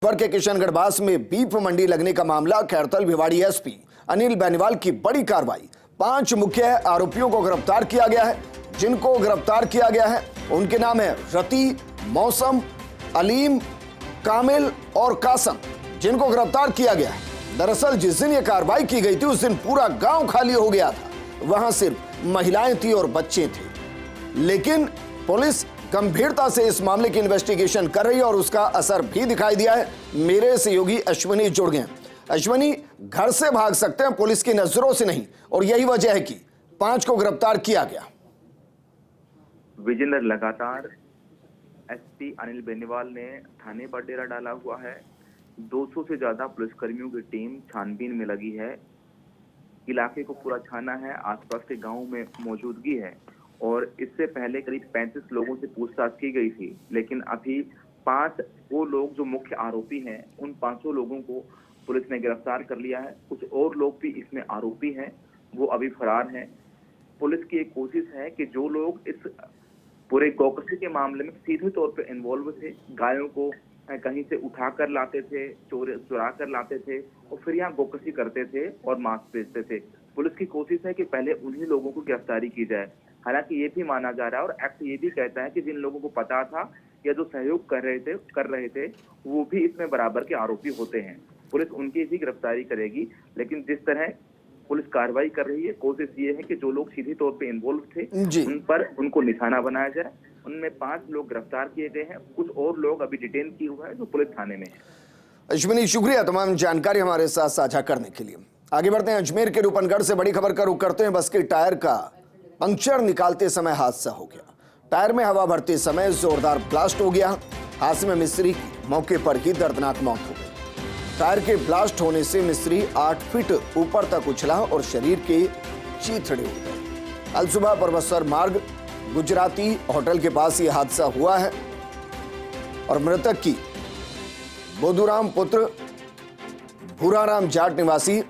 खबर के किशनगढ़ बास में बीफ मंडी लगने का मामला। खैरतल भिवाड़ी एसपी अनिल बेनीवाल की बड़ी कार्रवाई। 5 मुख्य आरोपियों को गिरफ्तार किया गया है। जिनको गिरफ्तार किया गया है उनके नाम है रती, मौसम, अलीम, कामिल और कासम, जिनको गिरफ्तार किया गया है। दरअसल जिस दिन यह कार्रवाई की गई थी उस दिन पूरा गांव खाली हो गया था। वहां सिर्फ महिलाएं थी और बच्चे थे। लेकिन पुलिस गंभीरता से इस मामले की इन्वेस्टिगेशन कर रही है और उसका असर भी दिखाई दिया है। मेरे सहयोगी अश्विनी जुड़ गए। अश्विनी, घर से भाग सकते हैं पुलिस की नजरों से नहीं, और यही वजह है कि 5 को गिरफ्तार किया गया। विजेंद्र, लगातार एसपी अनिल बेनीवाल ने थाने पर डेरा डाला हुआ है। 200 से ज्यादा पुलिसकर्मियों की टीम छानबीन में लगी है। इलाके को पूरा छाना है, आसपास के गांवों में मौजूदगी है और इससे पहले करीब 35 लोगों से पूछताछ की गई थी। लेकिन अभी 5 वो लोग जो मुख्य आरोपी हैं, उन 5 लोगों को पुलिस ने गिरफ्तार कर लिया है। कुछ और लोग भी इसमें आरोपी हैं, वो अभी फरार हैं। पुलिस की एक कोशिश है कि जो लोग इस पूरे गौकशी के मामले में सीधे तौर पर इन्वॉल्व थे, गायों को कहीं से उठा कर लाते थे, चुरा कर लाते थे और फिर यहाँ गौकशी करते थे और मांस बेचते थे, पुलिस की कोशिश है कि पहले उन्हीं लोगों को गिरफ्तारी की जाए। हालांकि ये भी माना जा रहा है और एक्ट ये भी कहता है कि जिन लोगों को पता था या जो सहयोग कर रहे थे वो भी इसमें बराबर के आरोपी होते हैं। पुलिस उनकी भी गिरफ्तारी करेगी। लेकिन जिस तरह पुलिस कार्रवाई कर रही है, कोशिश ये है कि जो लोग सीधे तौर पे इन्वॉल्व थे उन पर उनको निशाना बनाया जाए। उनमें 5 लोग गिरफ्तार किए गए हैं, कुछ और लोग अभी डिटेन किए हुए हैं जो पुलिस थाने में है। अश्विनी, शुक्रिया तमाम जानकारी हमारे साथ साझा करने के लिए। आगे बढ़ते हैं। अजमेर के रूपनगढ़ से बड़ी खबर का रुख करते हैं। बस के टायर का पंक्चर निकालते समय हादसा हो गया। टायर में हवा भरते समय जोरदार ब्लास्ट हो गया। हादसे में मिस्त्री की मौके पर ही दर्दनाक मौत हो गई। टायर के ब्लास्ट होने से मिस्त्री 8 फीट ऊपर तक उछला और शरीर के चीथड़े उड़ गए। कल सुबह परबसर मार्ग गुजराती होटल के पास यह हादसा हुआ है और मृतक की बोधुराम पुत्र भूराराम जाट निवासी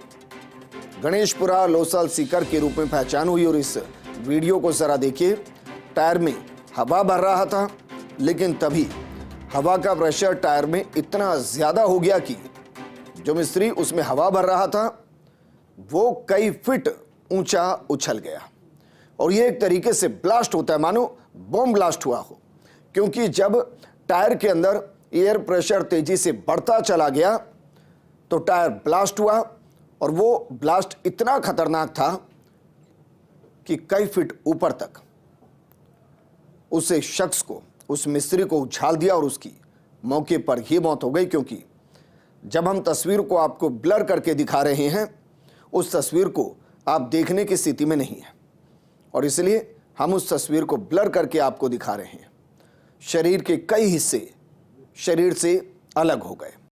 गणेशपुरा लोसल सीकर के रूप में पहचान हुई। और इस वीडियो को जरा देखिए। टायर में हवा भर रहा था, लेकिन तभी हवा का प्रेशर टायर में इतना ज्यादा हो गया कि जो मिस्त्री उसमें हवा भर रहा था वो कई फीट ऊंचा उछल गया। और ये एक तरीके से ब्लास्ट होता है, मानो बॉम्ब ब्लास्ट हुआ हो, क्योंकि जब टायर के अंदर एयर प्रेशर तेजी से बढ़ता चला गया तो टायर ब्लास्ट हुआ और वो ब्लास्ट इतना खतरनाक था कि कई फीट ऊपर तक उस शख्स को, उस मिस्त्री को उछाल दिया और उसकी मौके पर ही मौत हो गई। क्योंकि जब हम तस्वीर को आपको ब्लर करके दिखा रहे हैं, उस तस्वीर को आप देखने की स्थिति में नहीं है और इसलिए हम उस तस्वीर को ब्लर करके आपको दिखा रहे हैं। शरीर के कई हिस्से शरीर से अलग हो गए।